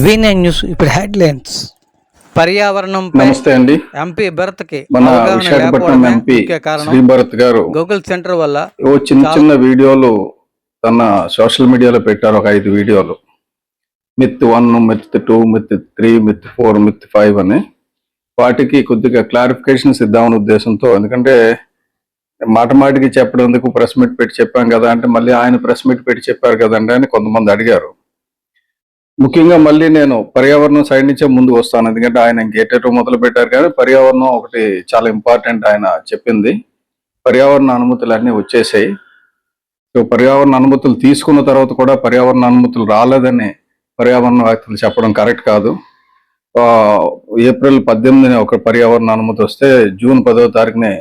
V9 news ఇప్పుడు headlines. పర్యావరణం నమస్తే అండి. ఎంపీ భరత్ కి మన విశాఖపట్నం ఎంపీ శ్రీ భరత్ గారు గూగుల్ సెంటర్ వల్ల చిన్న వీడియోలు తన సోషల్ మీడియాలో పెట్టారు. ఒక 5 వీడియోలు, myth 1, myth 2, myth 3, myth 4, myth 5 అని. వాటికి కొద్దిగా క్లారిఫికేషన్స్ ఇద్దామనే ఉద్దేశంతో, ఎందుకంటే మాటికి చెప్పడానికి ప్రెస్ మీట్ పెట్టి చెప్పాం కదా అంటే, మళ్ళీ ఆయన ప్రెస్ మీట్ పెట్టి చెప్పారు కదండి అని కొంతమంది అడిగారు. ముఖ్యంగా మళ్ళీ నేను పర్యావరణం సైడ్ నుంచే ముందు వస్తాను, ఎందుకంటే ఆయన ఇంకేటో మొదలు పెట్టారు కానీ పర్యావరణం ఒకటి చాలా ఇంపార్టెంట్. ఆయన చెప్పింది పర్యావరణ అనుమతులు అన్నీ వచ్చేసాయి. సో పర్యావరణ అనుమతులు తీసుకున్న తర్వాత కూడా పర్యావరణ అనుమతులు రాలేదని పర్యావరణ వ్యక్తులు చెప్పడం కరెక్ట్ కాదు. ఏప్రిల్ 18న ఒక పర్యావరణ అనుమతి వస్తే జూన్ 10వ తారీఖునే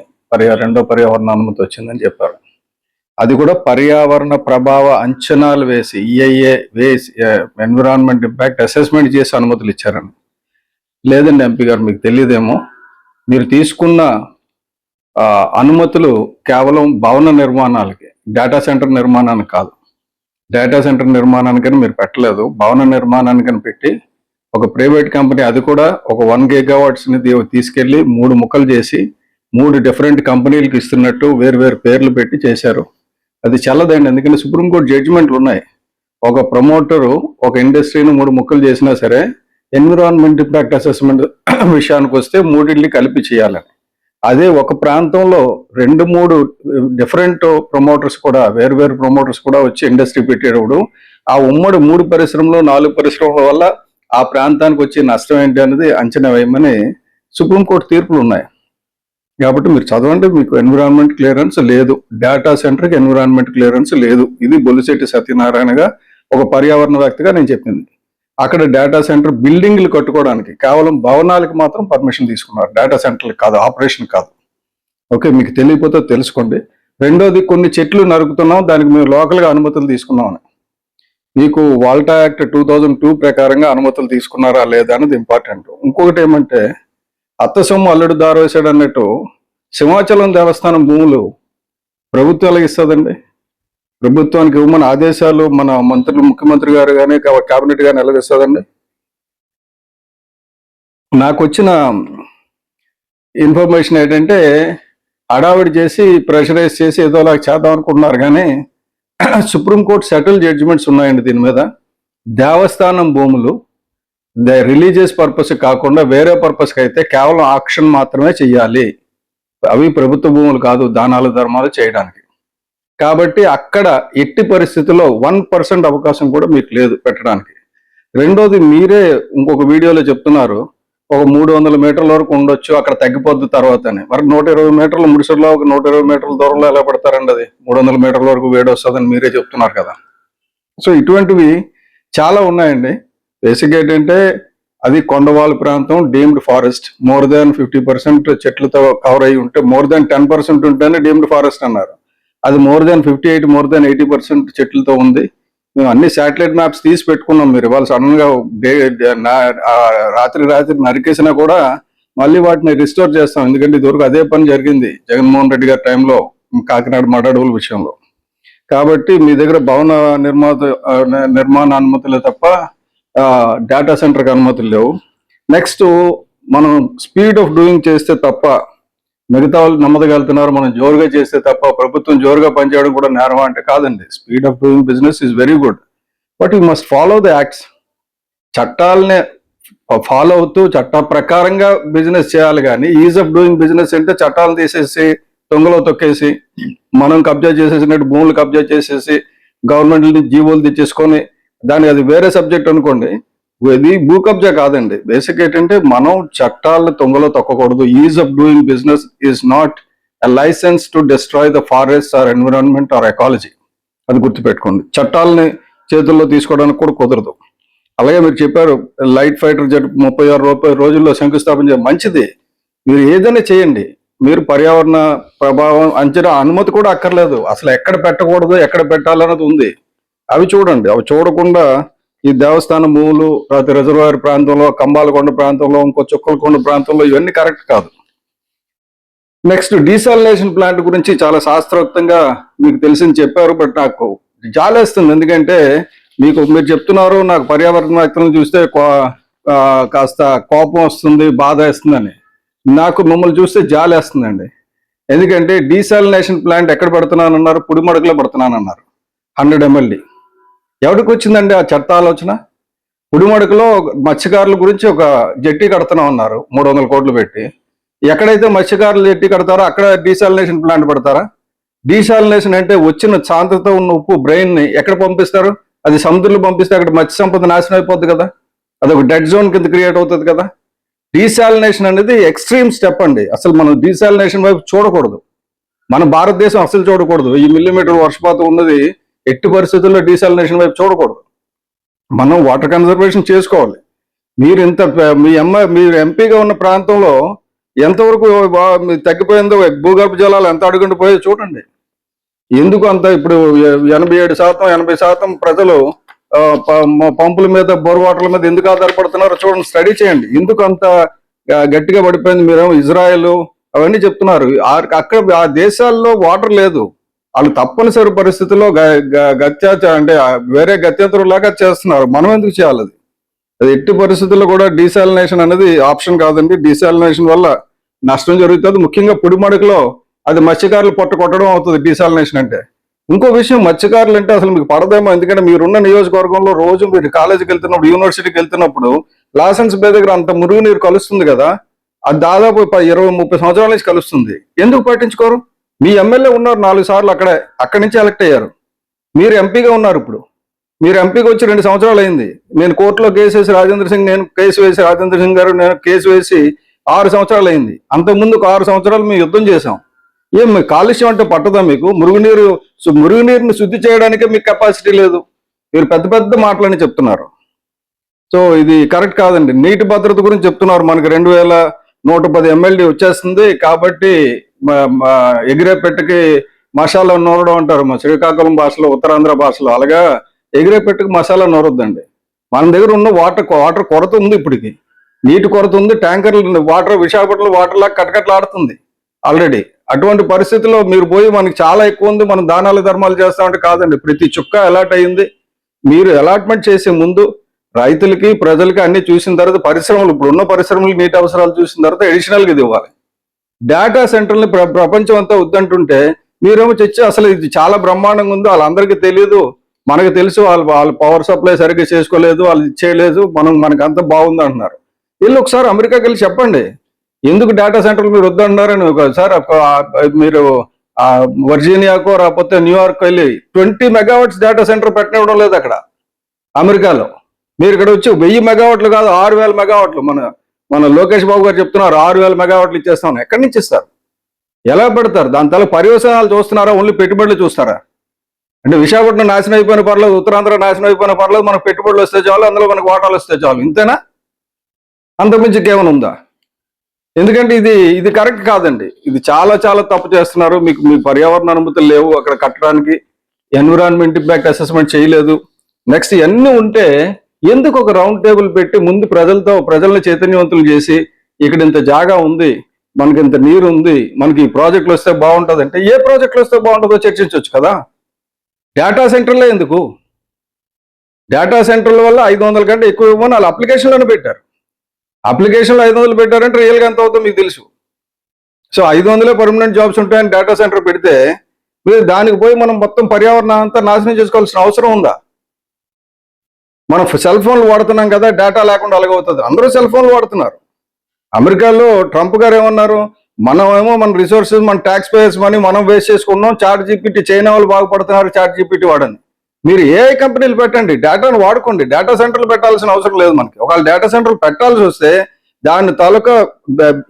రెండో పర్యావరణ అనుమతి వచ్చిందని చెప్పారు. అది కూడా పర్యావరణ ప్రభావ అంచనాలు వేసి EIA వేసి ఎన్విరాన్మెంట్ ఇంపాక్ట్ అసెస్మెంట్ చేసి అనుమతులు ఇచ్చారని. లేదండి ఎంపీ గారు, మీకు తెలియదేమో, మీరు తీసుకున్న అనుమతులు కేవలం భవన నిర్మాణాలకి, డేటా సెంటర్ నిర్మాణానికి కాదు. డేటా సెంటర్ నిర్మాణానికని మీరు పెట్టలేదు, భవన నిర్మాణానికని పెట్టి ఒక ప్రైవేట్ కంపెనీ, అది కూడా ఒక 1 GW తీసుకెళ్లి 3 ముక్కలు చేసి 3 డిఫరెంట్ కంపెనీలకు ఇస్తున్నట్టు వేరు పేర్లు పెట్టి చేశారు. అది చల్లదండి, ఎందుకంటే సుప్రీంకోర్టు జడ్జిమెంట్లు ఉన్నాయి. ఒక ప్రమోటరు ఒక ఇండస్ట్రీని 3 ముక్కలు చేసినా సరే ఎన్విరాన్మెంట్ ఇంపాక్ట్ అసెస్మెంట్ విషయానికి వస్తే 3 కలిపి చేయాలని. అదే ఒక ప్రాంతంలో 2-3 డిఫరెంట్ ప్రమోటర్స్ కూడా, వేరు ప్రమోటర్స్ కూడా వచ్చి ఇండస్ట్రీ పెట్టేటప్పుడు ఆ ఉమ్మడి 3 పరిశ్రమలు 4 పరిశ్రమల వల్ల ఆ ప్రాంతానికి వచ్చే నష్టం ఏంటి అనేది అంచనా వేయమని సుప్రీంకోర్టు తీర్పులు ఉన్నాయి. కాబట్టి మీరు చదవండి. మీకు ఎన్విరాన్మెంట్ క్లియరెన్స్ లేదు, డేటా సెంటర్కి ఎన్విరాన్మెంట్ క్లియరెన్స్ లేదు. ఇది బొలిశెట్టి సత్యనారాయణగా ఒక పర్యావరణవేత్తగా నేను చెప్పింది. అక్కడ డేటా సెంటర్ బిల్డింగ్లు కట్టుకోవడానికి కేవలం భవనాలకు మాత్రం పర్మిషన్ తీసుకున్నారు, డేటా సెంటర్లకు కాదు, ఆపరేషన్ కాదు. ఓకే, మీకు తెలియకపోతే తెలుసుకోండి. రెండోది, కొన్ని చెట్లు నరుకుతున్నాం, దానికి మేము లోకల్గా అనుమతులు తీసుకున్నామని. మీకు వాల్టా యాక్ట్ 2002 ప్రకారంగా అనుమతులు తీసుకున్నారా లేదా అనేది ఇంపార్టెంట్. ఇంకొకటి ఏమంటే, అత్త సొమ్ము అల్లుడు దారేశాడు అన్నట్టు సింహాచలం దేవస్థానం భూములు ప్రభుత్వాలకు ఇస్తుందండి. ప్రభుత్వానికి ఇవ్వమని ఆదేశాలు మన మంత్రులు, ముఖ్యమంత్రి గారు కానీ కేబినెట్ కానీ ఎలాగిస్తుందండి? నాకు వచ్చిన ఇన్ఫర్మేషన్ ఏంటంటే, హడావిడి చేసి ప్రెషరైజ్ చేసి ఏదోలా చేద్దాం అనుకుంటున్నారు, కానీ సుప్రీంకోర్టు సెటిల్ జడ్జిమెంట్స్ ఉన్నాయండి దీని మీద. దేవస్థానం భూములు రిలీజియస్ పర్పస్ కాకుండా వేరే పర్పస్కి అయితే కేవలం ఆక్షన్ మాత్రమే చెయ్యాలి. అవి ప్రభుత్వ భూములు కాదు, దానాలు ధర్మాలు చేయడానికి. కాబట్టి అక్కడ ఎట్టి పరిస్థితుల్లో 1% అవకాశం కూడా మీకు లేదు పెట్టడానికి. రెండోది, మీరే ఇంకొక వీడియోలో చెప్తున్నారు ఒక 300 మీటర్ల వరకు ఉండొచ్చు, అక్కడ తగ్గిపోద్ది తర్వాత అని. మరి 120 మీటర్లు ముడిసెల్లో ఒక 120 మీటర్ల దూరంలో ఎలా పెడతారండి? అది 300 మీటర్ల వరకు వేడి వస్తుందని మీరే చెప్తున్నారు కదా. సో ఇటువంటివి చాలా ఉన్నాయండి. బేసిక్ ఏంటంటే, అది కొండవాళ్ళ ప్రాంతం, డీమ్డ్ ఫారెస్ట్, మోర్ దాన్ 50% చెట్లతో కవర్ అయి ఉంటే, మోర్ దాన్ 10% ఉంటేనే డీమ్డ్ ఫారెస్ట్ అన్నారు. అది మోర్ దాన్ 58, మోర్ దాన్ 80% చెట్లతో ఉంది. మేము అన్ని శాటిలైట్ మ్యాప్స్ తీసి పెట్టుకున్నాం. మీరు ఇవాళ సడన్ గా రాత్రి నరికేసినా కూడా మళ్ళీ వాటిని రిస్టోర్ చేస్తాం, ఎందుకంటే ఇదివరకు అదే పని జరిగింది జగన్మోహన్ రెడ్డి గారి టైంలో కాకినాడ మడడుగుల విషయంలో. కాబట్టి మీ దగ్గర భవన నిర్మాణ అనుమతులే తప్ప డేటా సెంటర్కి అనుమతులు లేవు. నెక్స్ట్, మనం స్పీడ్ ఆఫ్ డూయింగ్ చేస్తే తప్ప మిగతా వాళ్ళు నెమ్మదిగలుగుతున్నారు, మనం జోరుగా చేస్తే తప్ప ప్రభుత్వం జోరుగా పనిచేయడం కూడా నేరం అంటే కాదండి. Speed of doing business is very good, but you must follow the acts. చట్టాలనే ఫాలో అవుతూ చట్ట ప్రకారంగా బిజినెస్ చేయాలి, కానీ ఈజ్ ఆఫ్ డూయింగ్ బిజినెస్ అంటే చట్టాలను తీసేసి తొంగలో తొక్కేసి మనం కబ్జా చేసేసినట్టు భూములు కబ్జా చేసేసి గవర్నమెంట్ జీవోలు తెచ్చేసుకొని దానికి అది వేరే సబ్జెక్ట్ అనుకోండి. ఇది భూ కబ్జా కాదండి. బేసిక్ ఏంటంటే, మనం చట్టాలను తొంగలో తొక్కకూడదు. Ease of doing business is not a license to destroy the forest or environment or ecology. అది గుర్తుపెట్టుకోండి. చట్టాలని చేతుల్లో తీసుకోవడానికి కూడా కుదరదు. అలాగే మీరు చెప్పారు లైట్ ఫైటర్ జెట్ 36 రోజుల్లో శంకుస్థాపన చేయాలి, మంచిది. మీరు ఏదైనా చేయండి, మీరు పర్యావరణ ప్రభావం అంచనా అనుమతి కూడా అక్కర్లేదు. అసలు ఎక్కడ పెట్టకూడదు, ఎక్కడ పెట్టాలన్నది ఉంది. అవి చూడండి. అవి చూడకుండా ఈ దేవస్థానం భూములు, తర్వాత రిజర్వాయర్ ప్రాంతంలో, కంబాలకొండ ప్రాంతంలో, ఇంకో చుక్కలకొండ ప్రాంతంలో ఇవన్నీ కరెక్ట్ కాదు. నెక్స్ట్ డీసాలినేషన్ ప్లాంట్ గురించి చాలా శాస్త్రోక్తంగా మీకు తెలిసింది చెప్పారు. బట్ నాకు జాలేస్తుంది, ఎందుకంటే మీరు చెప్తున్నారు నాకు పర్యావరణవేత్తలను చూస్తే కాస్త కోపం వస్తుంది, బాధ వేస్తుందని. నాకు మిమ్మల్ని చూస్తే జాలేస్తుందండి. ఎందుకంటే డీసాలినేషన్ ప్లాంట్ ఎక్కడ పెడుతున్నానన్నారు? పుడిమడుగులో పెడుతున్నానన్నారు. 100 MLD. ఎవరికి వచ్చిందండి ఆ చట్ట ఆలోచన? పుడిమడుగులో మత్స్యకారుల గురించి ఒక జట్టి కడుతున్నాం అన్నారు 300 కోట్లు పెట్టి. ఎక్కడైతే మత్స్యకారులు జట్టి కడతారో అక్కడ డీసాలినేషన్ ప్లాంట్ పెడతారా? డీసాలినేషన్ అంటే వచ్చిన సాంద్రత ఉన్న ఉప్పు బ్రెయిన్ని ఎక్కడ పంపిస్తారు? అది సముద్రంలో పంపిస్తే అక్కడ మత్స్య సంపద నాశనం అయిపోద్ది కదా, అదొక డెడ్ జోన్ కింద క్రియేట్ అవుతుంది కదా. డీసాలినేషన్ అనేది ఎక్స్ట్రీమ్ స్టెప్ అండి. అసలు మనం డీసాలినేషన్ వైపు చూడకూడదు, మన భారతదేశం అసలు చూడకూడదు. ఈ మిల్లీమీటర్ వర్షపాతం ఉన్నది ఎట్టి పరిస్థితుల్లో డీసాలినేషన్ వైపు చూడకూడదు. మనం వాటర్ కన్జర్వేషన్ చేసుకోవాలి. మీరు ఎంపీగా ఉన్న ప్రాంతంలో ఎంతవరకు తగ్గిపోయిందో, భూగర్భ జలాలు ఎంత అడుగుండి పోయో చూడండి. ఎందుకు అంత ఇప్పుడు 87%, 80% ప్రజలు పంపుల మీద, బోర్ వాటర్ల మీద ఎందుకు ఆధారపడుతున్నారో చూడండి, స్టడీ చేయండి. ఎందుకు అంత గట్టిగా పడిపోయింది? మీరేమో ఇజ్రాయెల్ అవన్నీ చెప్తున్నారు. అక్కడ ఆ దేశాల్లో వాటర్ లేదు, వాళ్ళు తప్పనిసరి పరిస్థితుల్లో అంటే వేరే గత్యంతరం లాగా చేస్తున్నారు. మనం ఎందుకు చేయాలి? అది ఎట్టి పరిస్థితుల్లో కూడా డీసాలినేషన్ అనేది ఆప్షన్ కాదండి. డీసాలినేషన్ వల్ల నష్టం జరుగుతుంది. ముఖ్యంగా పుడిమడుగులో అది మత్స్యకారులు పొట్ట కొట్టడం అవుతుంది డీసాలినేషన్ అంటే. ఇంకో విషయం, మత్స్యకారులు అంటే అసలు మీకు పడదేమో, ఎందుకంటే మీరున్న నియోజకవర్గంలో రోజు మీరు కాలేజీకి వెళ్తున్నప్పుడు, యూనివర్సిటీకి వెళ్తున్నప్పుడు లాసెన్స్ బే దగ్గర అంత మురుగునీరు కలుస్తుంది కదా, అది దాదాపు 20-30 సంవత్సరాల నుంచి కలుస్తుంది. ఎందుకు పట్టించుకోరు? మీ ఎమ్మెల్యే ఉన్నారు 4 సార్లు అక్కడి నుంచి ఎలక్ట్ అయ్యారు. మీరు ఎంపీగా ఉన్నారు. ఇప్పుడు మీరు ఎంపీకి వచ్చి 2 సంవత్సరాలు అయింది. నేను కోర్టులో కేసు వేసి రాజేంద్ర సింగ్ గారు నేను కేసు వేసి 6 సంవత్సరాలు అయింది. అంతకుముందు 6 సంవత్సరాలు మేము యుద్ధం చేశాం. మీ కాలుష్యం అంటే పట్టదా మీకు? మురుగునీరుని శుద్ధి చేయడానికే మీకు కెపాసిటీ లేదు. మీరు పెద్ద పెద్ద మాటలని చెప్తున్నారు. సో ఇది కరెక్ట్ కాదండి. నీటి భద్రత గురించి చెప్తున్నారు. మనకి 2110 MLD వచ్చేస్తుంది కాబట్టి ఎగిరే పెట్టకి మసాలా నూరడం అంటారు మా శ్రీకాకుళం భాషలో, ఉత్తరాంధ్ర భాషలో. అలాగా ఎగిరే పెట్టకి మసాలా నూరొద్దండి. మన దగ్గర ఉన్న వాటర్ కొరత ఉంది. ఇప్పటికి నీటి కొరత ఉంది. ట్యాంకర్లు వాటర్, విశాఖపట్నంలో వాటర్ లాగా కటకట్లాడుతుంది ఆల్రెడీ. అటువంటి పరిస్థితుల్లో మీరు పోయి మనకి చాలా ఎక్కువ ఉంది, మనం దానాలు ధర్మాలు చేస్తామంటే కాదండి. ప్రతి చుక్క అలాట్ అయింది. మీరు అలాట్మెంట్ చేసే ముందు రైతులకి, ప్రజలకి అన్ని చూసిన తర్వాత, పరిశ్రమలు, ఇప్పుడు ఉన్న పరిశ్రమలు నీటి అవసరాలు చూసిన తర్వాత అడిషనల్గా ఇది ఇవ్వాలి. డేటా సెంటర్ని ప్రపంచం అంతా వద్దంటుంటే మీరేమో తెచ్చి అసలు ఇది చాలా బ్రహ్మాండంగా ఉంది, వాళ్ళందరికీ తెలియదు, మనకు తెలుసు, వాళ్ళు పవర్ సప్లై సరిగ్గా చేసుకోలేదు, వాళ్ళు ఇచ్చేయలేదు, మనకు అంత బాగుంది అంటున్నారు. వీళ్ళు ఒకసారి అమెరికాకి వెళ్ళి చెప్పండి ఎందుకు డేటా సెంటర్లు మీరు వద్దన్నారని. ఒకసారి మీరు వర్జీనియాకో రాకపోతే న్యూయార్క్ వెళ్ళి 20 మెగావాట్స్ డేటా సెంటర్ పెట్టనివ్వడం లేదు అక్కడ అమెరికాలో. మీరు ఇక్కడ వచ్చి 1000 మెగావాట్లు కాదు, 6000 మెగావాట్లు మన లోకేష్ బాబు గారు చెప్తున్నారు 6000 మెగావాట్లు ఇచ్చేస్తాం. ఎక్కడి నుంచి ఇస్తారు? ఎలా పెడతారు? దాని తల పర్యవసానాలు చూస్తున్నారా? ఓన్లీ పెట్టుబడులు చూస్తారా? అంటే విశాఖపట్నం నాశనం అయిపోయిన పర్లేదు, ఉత్తరాంధ్ర నాశనం అయిపోయిన పర్లేదు, మనకు పెట్టుబడులు వస్తే చాలు, అందులో మనకు వాటాలు వస్తే చాలు, ఇంతేనా? అంతకుమించి కేవలం ఉందా? ఎందుకంటే ఇది కరెక్ట్ కాదండి. ఇది చాలా చాలా తప్పు చేస్తున్నారు. మీ పర్యావరణ అనుమతులు లేవు అక్కడ కట్టడానికి, ఎన్విరాన్మెంట్ ఇంపాక్ట్ అసెస్మెంట్ చేయలేదు. నెక్స్ట్ ఇవన్నీ ఉంటే ఎందుకు ఒక రౌండ్ టేబుల్ పెట్టి ముందు ప్రజల్ని చైతన్యవంతులు చేసి, ఇక్కడ ఇంత జాగా ఉంది, మనకి ఇంత నీరు ఉంది, మనకి ఈ ప్రాజెక్టులు వస్తే బాగుంటుంది అంటే ఏ ప్రాజెక్టులు వస్తే బాగుంటుందో చర్చించవచ్చు కదా. డేటా సెంటర్లే ఎందుకు? డేటా సెంటర్ల వల్ల 500 కంటే ఎక్కువ ఇవ్వమని వాళ్ళు అప్లికేషన్లోనే పెట్టారు. అప్లికేషన్లో 500 పెట్టారంటే రియల్గా ఎంత అవుతుందో మీకు తెలుసు. సో 500 పర్మనెంట్ జాబ్స్ ఉంటాయని డేటా సెంటర్ పెడితే మీరు దానికి పోయి మనం మొత్తం పర్యావరణం అంతా నాశనం చేసుకోవాల్సిన అవసరం ఉందా? మనం సెల్ ఫోన్లు వాడుతున్నాం కదా, డేటా లేకుండా అలాగవుతుంది. అందరూ సెల్ ఫోన్లు వాడుతున్నారు. అమెరికాలో ట్రంప్ గారు ఏమన్నారు, మనమేమో మన రిసోర్సెస్, మన ట్యాక్స్ పేయర్స్ మనీ మనం వేస్ట్ చేసుకున్నాం, ChatGPT, చైనా వాళ్ళు బాగుపడుతున్నారు ChatGPT వాడని. మీరు ఏఐ కంపెనీలు పెట్టండి, డేటాను వాడుకోండి. డేటా సెంటర్లు పెట్టాల్సిన అవసరం లేదు మనకి. ఒకవేళ డేటా సెంటర్లు పెట్టాల్సి వస్తే దాని తాలూకా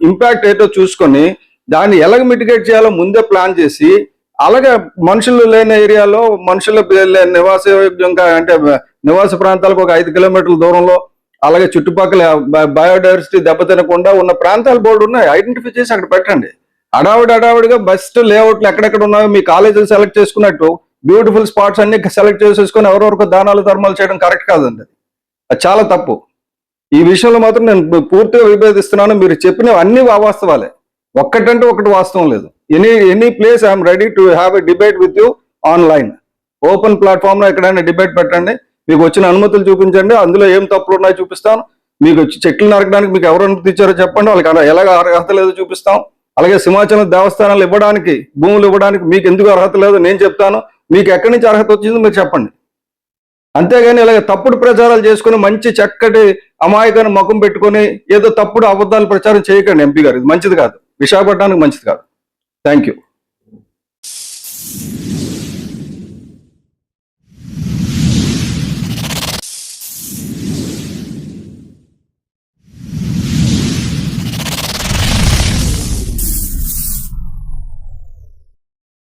ఇంపాక్ట్ ఏంటో చూసుకొని దాన్ని ఎలాగ మిటిగేట్ చేయాలో ముందే ప్లాన్ చేసి, అలాగే మనుషులు లేని ఏరియాలో, మనుషుల నివాసయోగ్యంగా అంటే నివాస ప్రాంతాలకు ఒక 5 కిలోమీటర్ల దూరంలో, అలాగే చుట్టుపక్కల బయోడైవర్సిటీ దెబ్బతినకుండా ఉన్న ప్రాంతాలు బోర్డు ఉన్నాయి, ఐడెంటిఫై చేసి అక్కడ పెట్టండి. అడావిడిగా బెస్ట్ లేఅవుట్లు ఎక్కడెక్కడ ఉన్నాయో మీ కాలేజీలు సెలెక్ట్ చేసుకున్నట్టు బ్యూటిఫుల్ స్పాట్స్ అన్ని సెలెక్ట్ చేసేసుకొని ఎవరెవరికి దానాలు ధర్మాలు చేయడం కరెక్ట్ కాదండి. అది చాలా తప్పు. ఈ విషయంలో మాత్రం నేను పూర్తిగా విభేదిస్తున్నాను. మీరు చెప్పినవి అన్ని అవాస్తవాలే, ఒక్కటంటే ఒకటి వాస్తవం లేదు. Any place I'm ready to have a debate with you online. Open platform లో ఎక్కడైనా డిబేట్ పెట్టండి, మీకు వచ్చిన అనుమతులు చూపించండి, అందులో ఏం తప్పులు ఉన్నాయో చూపిస్తాను. మీకు చెట్లు నరకడానికి మీకు ఎవరు అనుమతి ఇచ్చారో చెప్పండి, వాళ్ళకి ఎలాగ అర్హత లేదో చూపిస్తాం. అలాగే సింహాచలం దేవస్థానాలు ఇవ్వడానికి, భూములు ఇవ్వడానికి మీకు ఎందుకు అర్హత లేదో నేను చెప్తాను. మీకు ఎక్కడి నుంచి అర్హత వచ్చిందో మీరు చెప్పండి. అంతేగాని ఇలాగ తప్పుడు ప్రచారాలు చేసుకుని మంచి చక్కటి అమాయకాన్ని ముఖం పెట్టుకొని ఏదో తప్పుడు అబద్ధాలు ప్రచారం చేయకండి ఎంపీ గారు. ఇది మంచిది కాదు, విశాఖపట్నానికి మంచిది కాదు. Thank you.